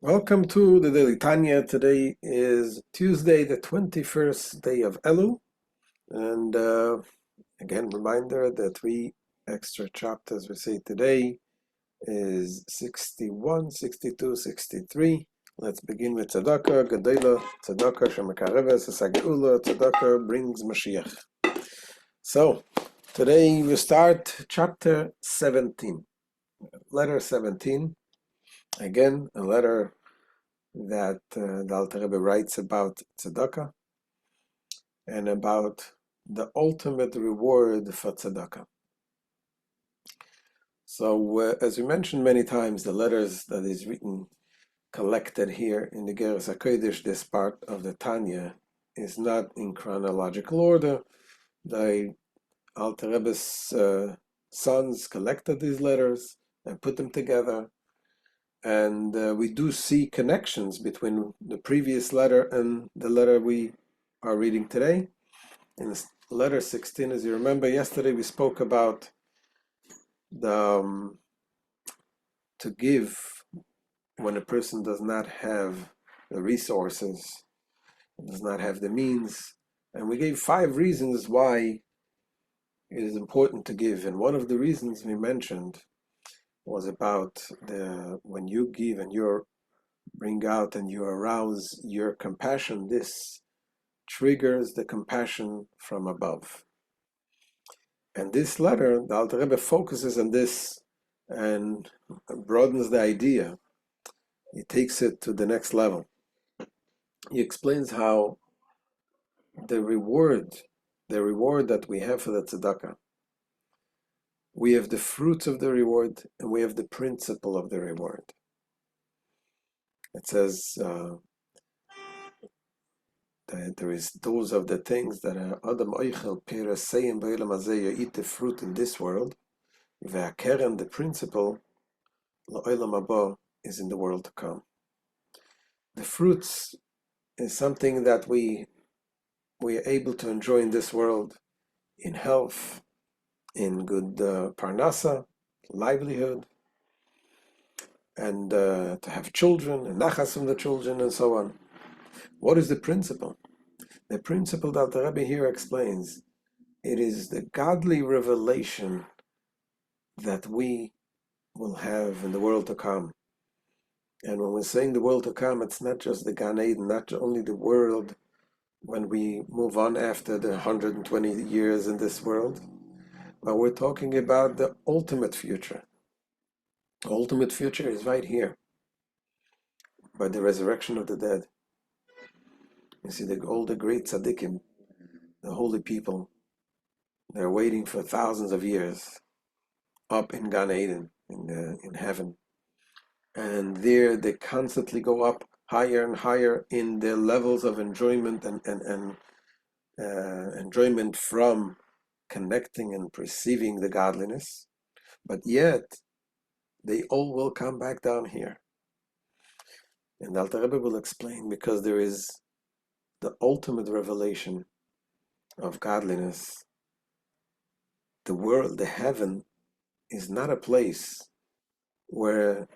Welcome to the Daily Tanya. Today is Tuesday, the 21st day of Elul. And again, reminder the three extra chapters we say today is 61, 62, 63. Let's begin with Tzedakah, Gedela, Tzedakah, Shemakareves, Geula, Tzedakah brings Mashiach. So, today we start chapter 17, letter 17. Again, a letter that the Alter Rebbe writes about tzedakah and about the ultimate reward for tzedakah. So, as we mentioned many times, the letters that is written, collected here in the Igeret Hakodesh, this part of the Tanya, is not in chronological order. The Alter Rebbe's sons collected these letters and put them together. And we do see connections between the previous letter and the letter we are reading today. In letter 16, as you remember, yesterday we spoke about the to give when a person does not have the resources, does not have the means. And we gave 5 reasons why it is important to give. And one of the reasons we mentioned was about when you give and you bring out and you arouse your compassion, this triggers the compassion from above. And this letter, the Alter Rebbe focuses on this and broadens the idea. He takes it to the next level. He explains how the reward that we have for the tzedakah, we have the fruits of the reward and we have the principle of the reward. It says that there is those of the things that Adam Oichel Peraseyim B'Olam Hazeh, you eat the fruit in this world, Ve'akeren, the principle, L'Olam Haba, is in the world to come. The fruits is something that we are able to enjoy in this world, in health, in good parnasa, livelihood, and to have children, and nachas from the children, and so on. What is the principle? The principle that the Rebbe here explains, it is the godly revelation that we will have in the world to come. And when we're saying the world to come, it's not just the Gan Eden, not only the world when we move on after the 120 years in this world, but we're talking about the ultimate future. The ultimate future is right here, by the resurrection of the dead. You see, all the great tzaddikim, the holy people, they're waiting for thousands of years up in Gan Eden, in heaven. And there they constantly go up higher and higher in their levels of enjoyment and enjoyment from connecting and perceiving the godliness. But yet, they all will come back down here. And Alter Rebbe will explain, because there is the ultimate revelation of godliness. The world, the heaven, is not a place where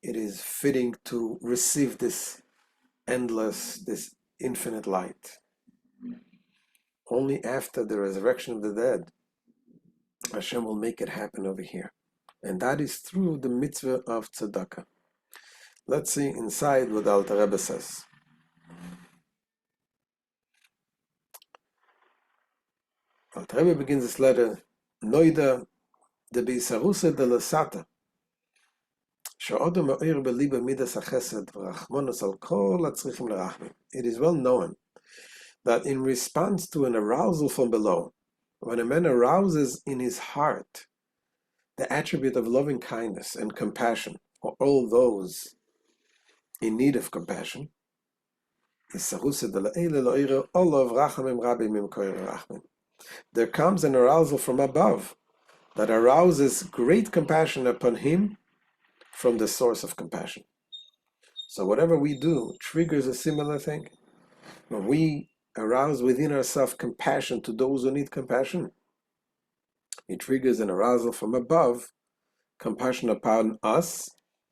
it is fitting to receive this endless, this infinite light. Only after the resurrection of the dead, Hashem will make it happen over here. And that is through the mitzvah of tzedakah. Let's see inside what Alter Rebbe says. Alter Rebbe begins this letter, Noida de Beisarusa de Lasata, Sha'odom Ma'ir Beliba Midas HaChesed V'Rachmonos Al Kol HaTzrichim L'Rachmim. It is well known that in response to an arousal from below, when a man arouses in his heart the attribute of loving kindness and compassion for all those in need of compassion, there comes an arousal from above that arouses great compassion upon him from the source of compassion. So whatever we do triggers a similar thing. When we arouse within ourselves compassion to those who need compassion, it triggers an arousal from above, compassion upon us,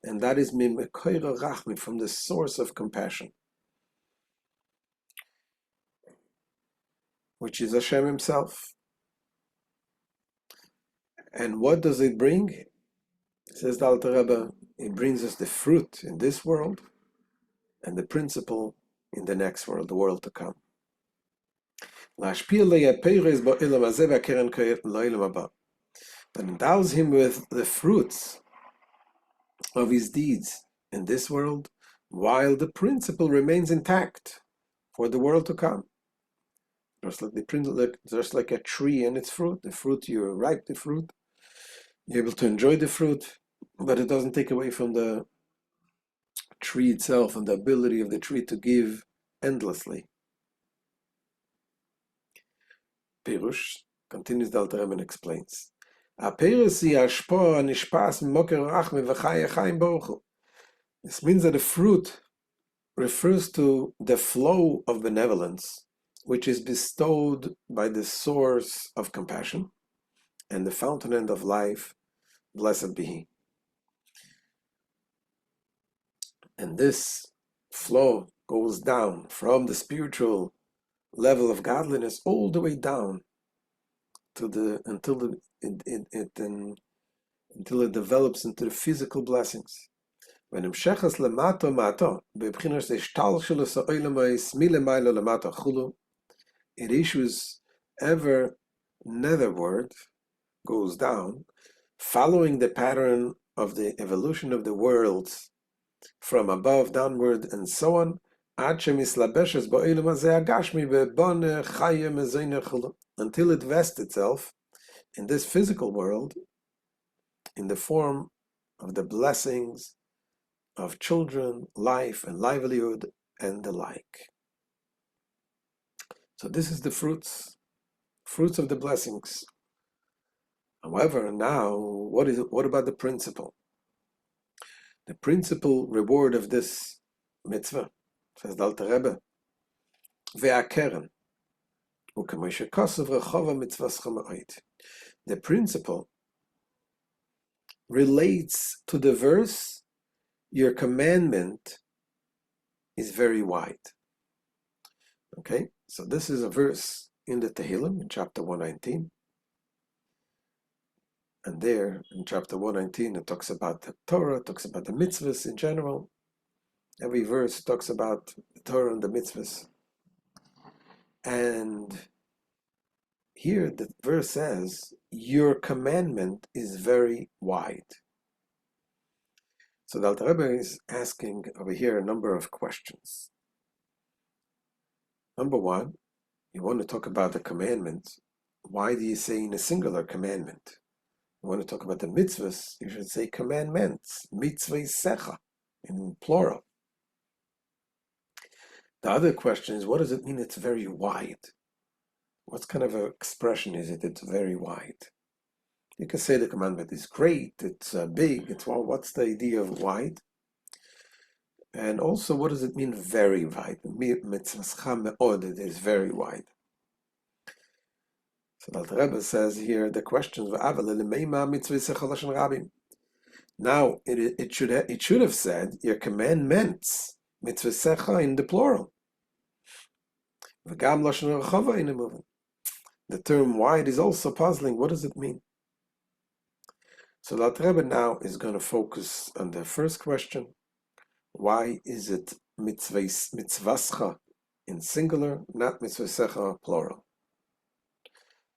and that is mimekoira rachmi, from the source of compassion, which is Hashem Himself. And what does it bring? Says the Alter Rebbe, it brings us the fruit in this world and the principle in the next world, the world to come. That endows him with the fruits of his deeds in this world, while the principle remains intact for the world to come. Just like a tree and its fruit. The fruit, you ripe the fruit, you're able to enjoy the fruit, but it doesn't take away from the tree itself and the ability of the tree to give endlessly. Pirush, continues the Alter Rebbe and explains. This means that the fruit refers to the flow of benevolence, which is bestowed by the source of compassion and the fountain of life, blessed be He. And this flow goes down from the spiritual level of godliness all the way down to until it develops into the physical blessings. It issues ever netherward, goes down, following the pattern of the evolution of the worlds from above downward and so on, until it vests itself in this physical world in the form of the blessings of children, life and livelihood and the like. So this is the fruits of the blessings. However, now, what about the principle? The principal reward of this mitzvah, says the Alter Rebbe, ve'akeren, u'kamoshe kosav rechova mitzvascha ma'od. The principle relates to the verse, your commandment is very wide. Okay, so this is a verse in the Tehillim, in chapter 119. And there, in chapter 119, it talks about the Torah, it talks about the mitzvahs in general. Every verse talks about the Torah and the mitzvahs. And here the verse says, your commandment is very wide. So the Alter Rebbe is asking over here a number of questions. Number one, you want to talk about the commandment. Why do you say in a singular commandment? You want to talk about the mitzvahs, you should say commandments, mitzvah in plural. The other question is, what does it mean it's very wide? What kind of an expression is it, it's very wide? You can say the commandment is great, it's big, it's well, what's the idea of wide? And also, what does it mean very wide? Mitzvah me'od, it is very wide. So the Alter Rebbe says here the questions. Now it should have said your commandments mitzvah in the plural. The term wide is also puzzling. What does it mean? So the Alter Rebbe now is going to focus on the first question. Why is it mitzvascha in singular, not mitzvah plural?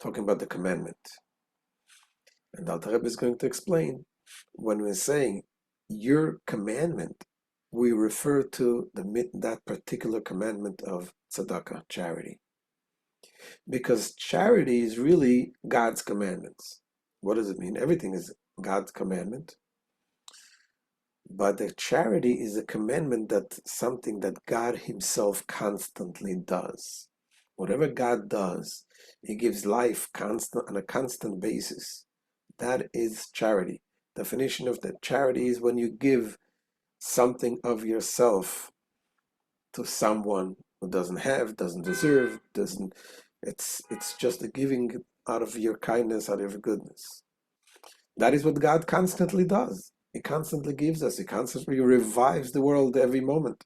Talking about the commandment. And the Alter Rebbe is going to explain, when we're saying your commandment, we refer to that particular commandment of tzedakah, charity. Because charity is really God's commandments. What does it mean? Everything is God's commandment. But the charity is a commandment, that something that God Himself constantly does. Whatever God does, He gives life on a constant basis. That is charity. Definition of the charity is when you give something of yourself to someone who doesn't have, doesn't deserve, it's just a giving out of your kindness, out of your goodness. That is what God constantly does. He constantly gives us. He constantly revives the world every moment.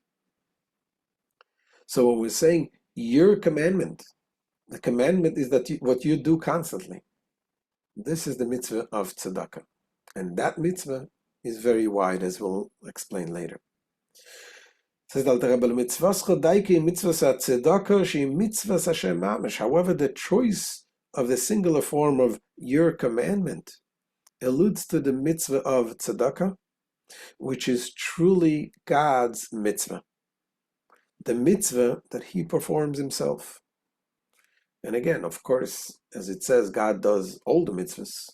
So when we're saying your commandment, the commandment is that what you do constantly. This is the mitzvah of tzedakah. And that mitzvah is very wide, as we'll explain later. However, the choice of the singular form of your commandment alludes to the mitzvah of tzedakah, which is truly God's mitzvah, the mitzvah that he performs himself. And again, of course, as it says, God does all the mitzvahs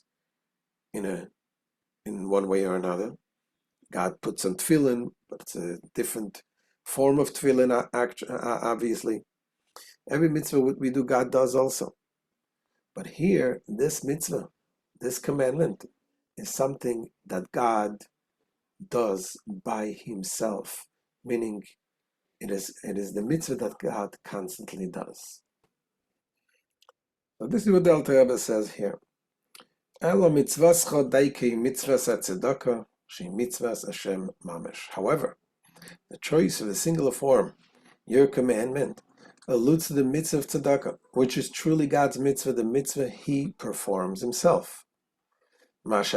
in one way or another. God puts on tefillin, but it's a different form of tefillin, obviously. Every mitzvah we do, God does also. But here, this mitzvah, this commandment, is something that God does by himself, meaning it is the mitzvah that God constantly does. So this is what the Alter Rebbe says here. Elo mitzvascha daikei mitzvas hatzedakah she mitzvas Hashem mamash. However, the choice of the singular form, your commandment, alludes to the mitzvah of tzedakah, which is truly God's mitzvah, the mitzvah he performs himself. Which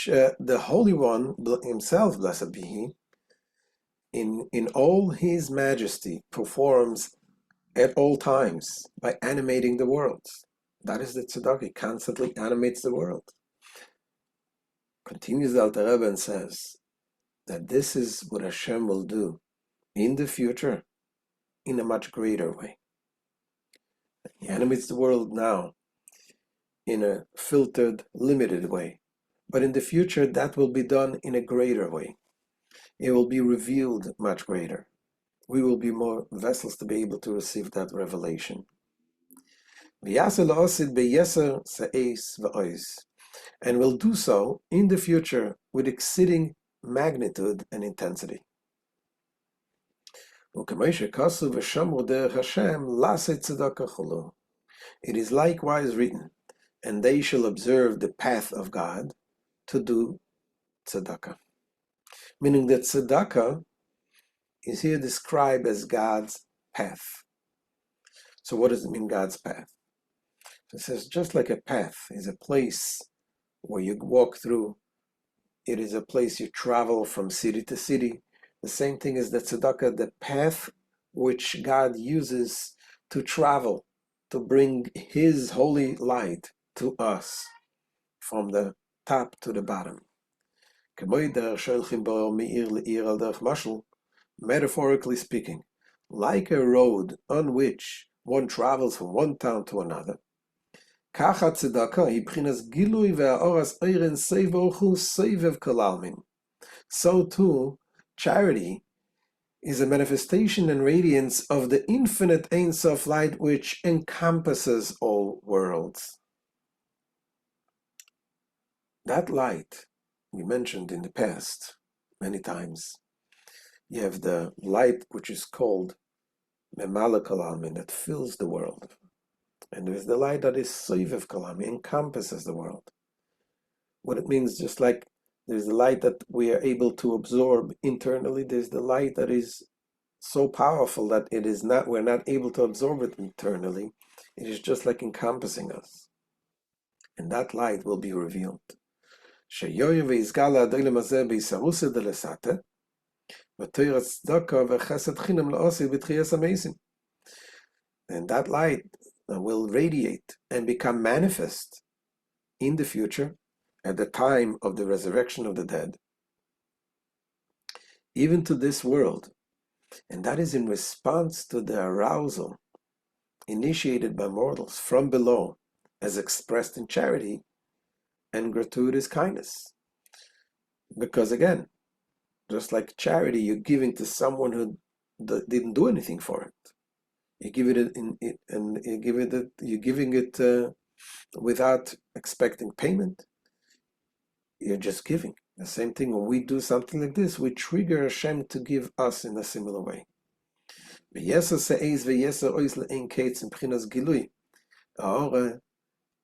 the Holy One himself, blessed be he, in all his majesty performs at all times by animating the world. That is the tzedakah. He constantly animates the world. Continues the Alter Rebbe and says that this is what Hashem will do in the future in a much greater way. He animates the world now in a filtered, limited way. But in the future, that will be done in a greater way. It will be revealed much greater. We will be more vessels to be able to receive that revelation. And will do so in the future with exceeding magnitude and intensity. It is likewise written, and they shall observe the path of God to do tzedakah. Meaning that tzedakah is here described as God's path. So what does it mean, God's path? It says just like a path is a place where you walk through, it is a place you travel from city to city. The same thing is the tzedakah, the path which God uses to travel, to bring his holy light to us from the top to the bottom. Metaphorically speaking, like a road on which one travels from one town to another, so too, charity is a manifestation and radiance of the infinite Ein Sof light which encompasses all worlds. That light we mentioned in the past many times. You have the light which is called Memala Kalamin, that fills the world. And there is the light that is Soivev Kalami, encompasses the world. What it means, just like there's the light that we are able to absorb internally, there's the light that is so powerful that we're not able to absorb it internally. It is just like encompassing us. And that light will be revealed. And that light will radiate and become manifest in the future at the time of the resurrection of the dead, even to this world. And that is in response to the arousal initiated by mortals from below, as expressed in charity and gratuitous kindness. Because again, just like charity, you're giving to someone who didn't do anything for it. You give it you're giving it without expecting payment. You're just giving. The same thing, when we do something like this, we trigger Hashem to give us in a similar way.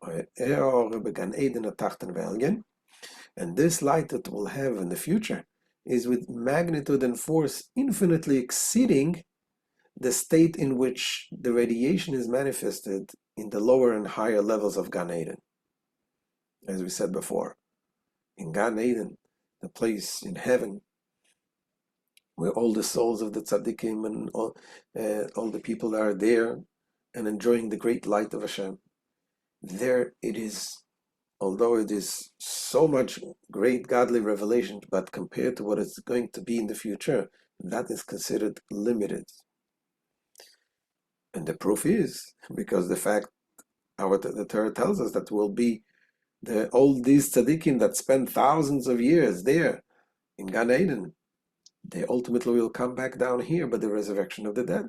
And this light that we'll have in the future is with magnitude and force infinitely exceeding the state in which the radiation is manifested in the lower and higher levels of Gan Eden. As we said before, in Gan Eden, the place in heaven where all the souls of the tzaddikim and all the people that are there and enjoying the great light of Hashem, there it is, although it is so much great godly revelation, but compared to what it's going to be in the future, that is considered limited. And the proof is, because the fact, the Torah tells us that will be all these tzaddikim that spend thousands of years there in Gan Eden, they ultimately will come back down here by the resurrection of the dead.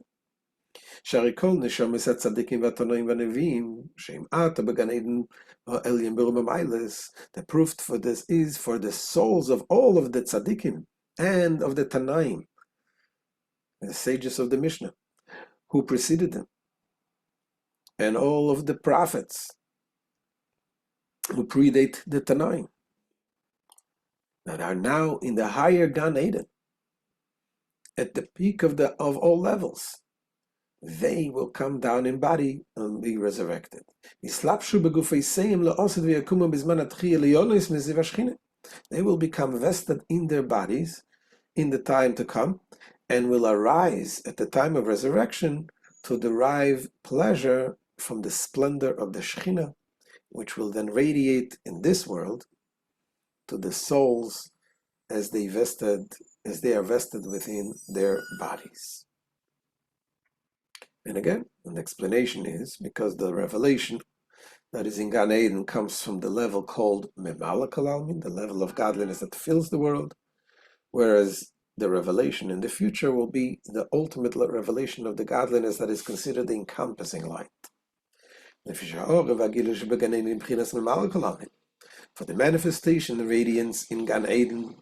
The proof for this is for the souls of all of the tzaddikim and of the Tanaim, the sages of the Mishnah, who preceded them, and all of the prophets who predate the Tanaim, that are now in the higher Gan Eden, at the peak of all levels. They will come down in body and be resurrected. They will become vested in their bodies in the time to come, and will arise at the time of resurrection to derive pleasure from the splendor of the Shekhinah, which will then radiate in this world to the souls as they are vested within their bodies. And again, an explanation is because the revelation that is in Gan Eden comes from the level called Memalek Alalmin, the level of godliness that fills the world, whereas the revelation in the future will be the ultimate revelation of the godliness that is considered the encompassing light. For the manifestation, the radiance in Gan Eden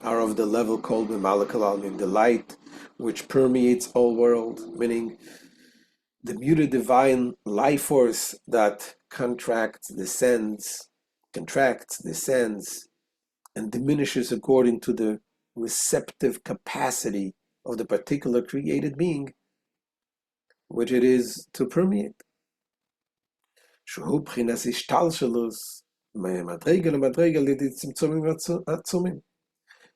are of the level called Memalek Alalmin, the light which permeates all world, meaning the muted divine life force that contracts, descends, and diminishes according to the receptive capacity of the particular created being, which it is to permeate.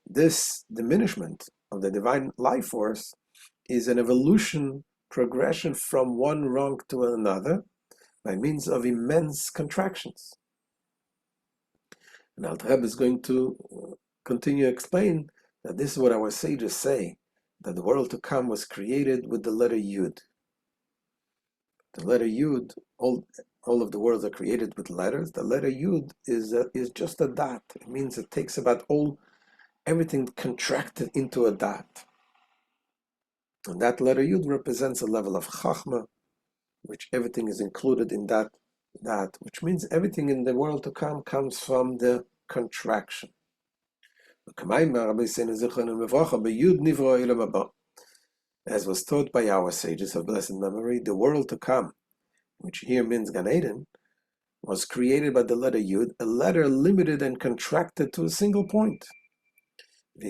This diminishment of the divine life force is an progression from one rank to another by means of immense contractions. And Alter Rebbe is going to continue to explain that this is what our sages say, that the world to come was created with the letter Yud. The letter Yud, all of the worlds are created with letters. The letter Yud is just a dot. It means it takes about everything contracted into a dot. And that letter Yud represents a level of Chachma, which everything is included in that, which means everything in the world to come comes from the contraction. As was taught by our sages of blessed memory, the world to come, which here means Gan Eden, was created by the letter Yud, a letter limited and contracted to a single point. Now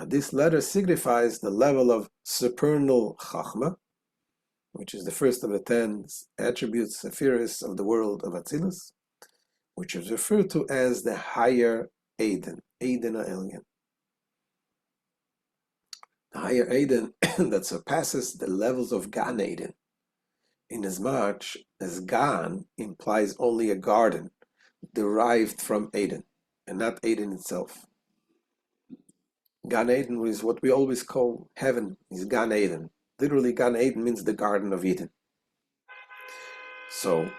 this letter signifies the level of supernal Chachma, which is the first of the 10 attributes, Sephiris, of the world of Atzilus, which is referred to as the higher Eden, Eden HaElyon. The higher Eden that surpasses the levels of Gan Eden, inasmuch as Gan implies only a garden derived from Eden, and not Eden itself. Gan Eden is what we always call heaven, is Gan Eden. Literally, Gan Eden means the Garden of Eden. So,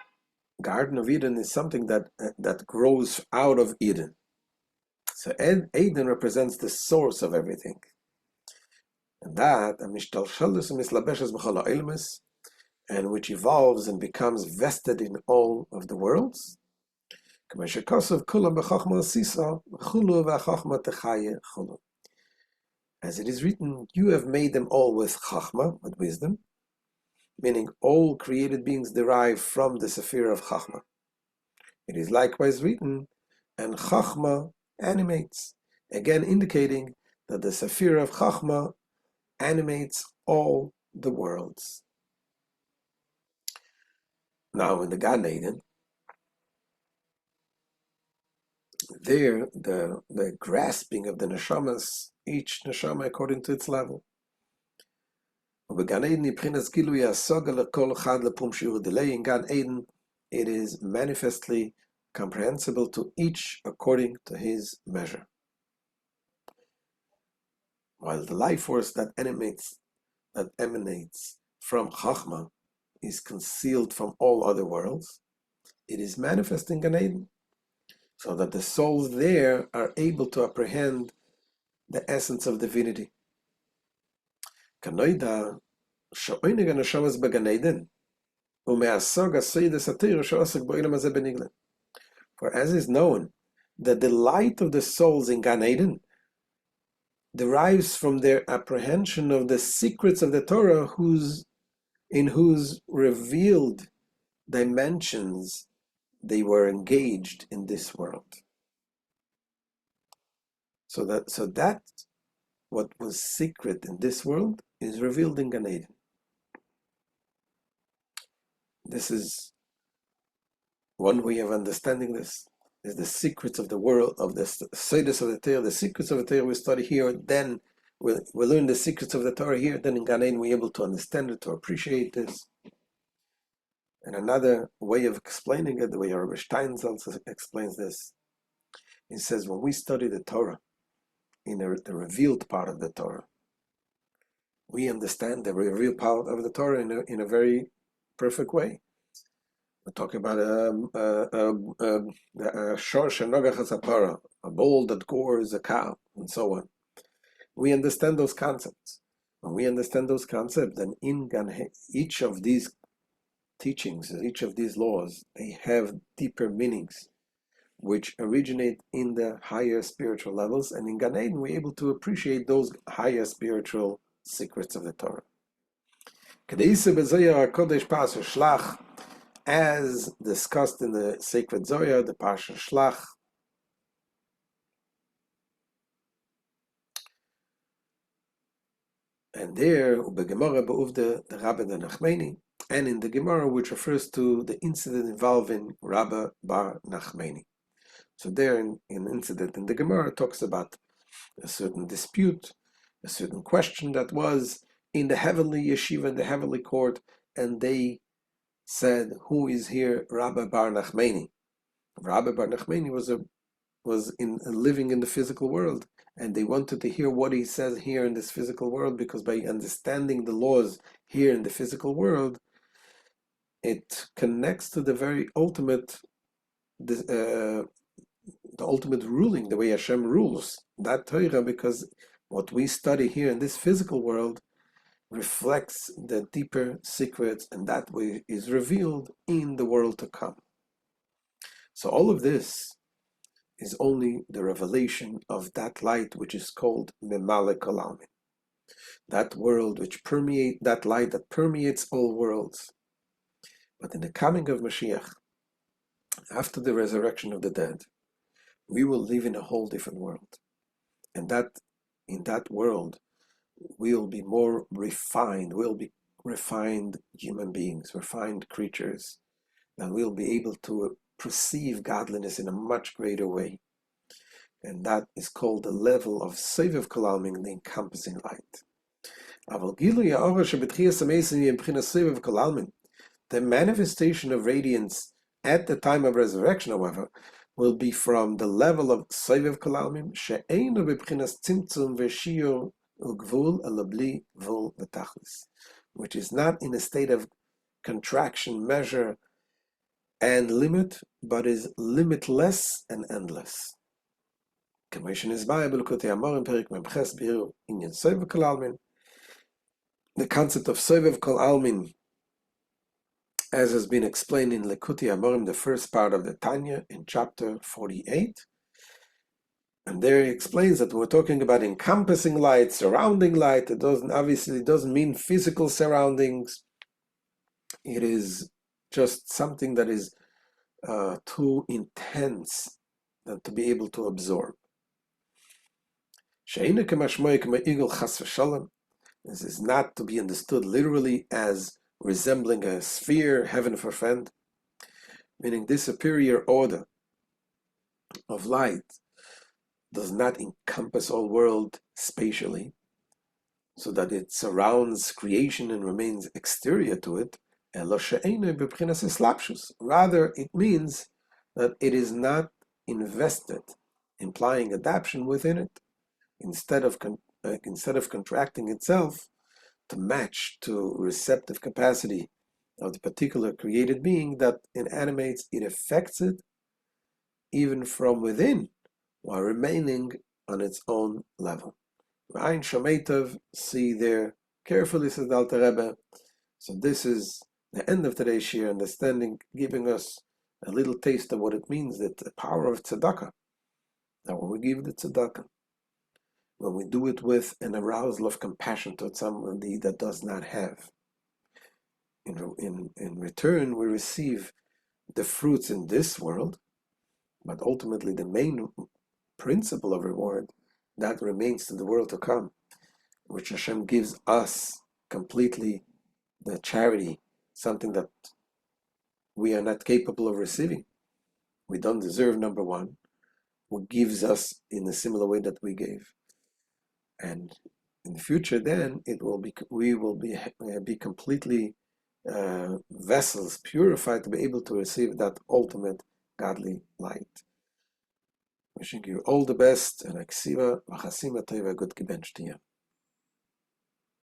Garden of Eden is something that grows out of Eden. So, Eden represents the source of everything. And that, and which evolves and becomes vested in all of the worlds. As it is written, you have made them all with Chachma, with wisdom, meaning all created beings derive from the Sephir of Chachma. It is likewise written, and Chachma animates, again indicating that the Sephir of Chachma animates all the worlds. Now in the Gan Eden, there the grasping of the neshamas, each neshama according to its level. In Gan Eden, it is manifestly comprehensible to each according to his measure. While the life force that emanates from Chachma is concealed from all other worlds, it is manifest in Gan Eden, so that the souls there are able to apprehend the essence of divinity. For as is known, that the light of the souls in Gan Eden derives from their apprehension of the secrets of the Torah, in whose revealed dimensions they were engaged in this world. So that what was secret in this world is revealed in Gan Eden. This is one way of understanding this, is the secrets of the world, of the Seidos of the Torah, the secrets of the Torah we study here, then we'll learn the secrets of the Torah here, then in Gan Eden we're able to understand it, to appreciate this. And another way of explaining it, the way Rabbi Steinsaltz also explains this, he says when we study the Torah, in the revealed part of the Torah, we understand the revealed part of the Torah in a very perfect way. We're talking about the shorsh and nogach hasapara, a bull that gores a cow, and so on. We understand those concepts. When we understand those concepts, then each of these teachings, each of these laws, they have deeper meanings, which originate in the higher spiritual levels, and in Gan Eden we're able to appreciate those higher spiritual secrets of the Torah. Hakodesh, as discussed in the sacred Zohar, the Parsha Shlach, and there, the Gemara be'uvde the Rabbi Nachmani, and in the Gemara which refers to the incident involving Rabbi Bar Nachmani. So there, in an incident in the Gemara, talks about a certain dispute, a certain question that was in the heavenly yeshiva, in the heavenly court, and they said, "Who is here, Rabbi Bar Nachmani?" Rabbi Bar Nachmani was living in the physical world, and they wanted to hear what he says here in this physical world, because by understanding the laws here in the physical world, it connects to the very ultimate, the ultimate ruling, the way Hashem rules that Torah, because what we study here in this physical world reflects the deeper secrets, and that way is revealed in the world to come. So all of this is only the revelation of that light which is called Memale Kol Almin, that world which that light that permeates all worlds. But in the coming of Mashiach, after the resurrection of the dead, we will live in a whole different world, and that in that world we'll be more refined. We'll be refined human beings, refined creatures, and we'll be able to perceive godliness in a much greater way. And that is called the level of Sovev Kol Almin, the encompassing light. The manifestation of radiance at the time of resurrection, however, will be from the level of Sovev Kol Almin, she'einu b'bchinas tzimtzum v'shiyur u'gvul ela bli gvul v'tachlis, which is not in a state of contraction, measure, and limit, but is limitless and endless. The concept of Sovev Kol Almin, as has been explained in Likutei Amorim, the first part of the Tanya, in chapter 48. And there he explains that we're talking about encompassing light, surrounding light. It doesn't mean physical surroundings. it is just something that is too intense than to be able to absorb. This is not to be understood literally as resembling a sphere, heaven forfend, meaning this superior order of light does not encompass all world spatially, so that it surrounds creation and remains exterior to it. Rather, it means that it is not invested, implying adaptation within it, instead of contracting itself to match to receptive capacity of the particular created being that animates, it affects it even from within, while remaining on its own level. Ra'ayin Shomeitov, see there carefully, says the Alter Rebbe. So this is the end of today's shir, understanding, giving us a little taste of what it means, that the power of tzedakah. That when we give the tzedakah, when we do it with an arousal of compassion towards somebody that does not have, in return we receive the fruits in this world, but ultimately the main principle of reward, that remains to the world to come, which Hashem gives us completely, the charity, something that we are not capable of receiving. We don't deserve, number one, who gives us in a similar way that we gave. And in the future, then we will be completely vessels purified to be able to receive that ultimate godly light. Wishing you all the best, and aksiva v'chasima teva good gebench to you.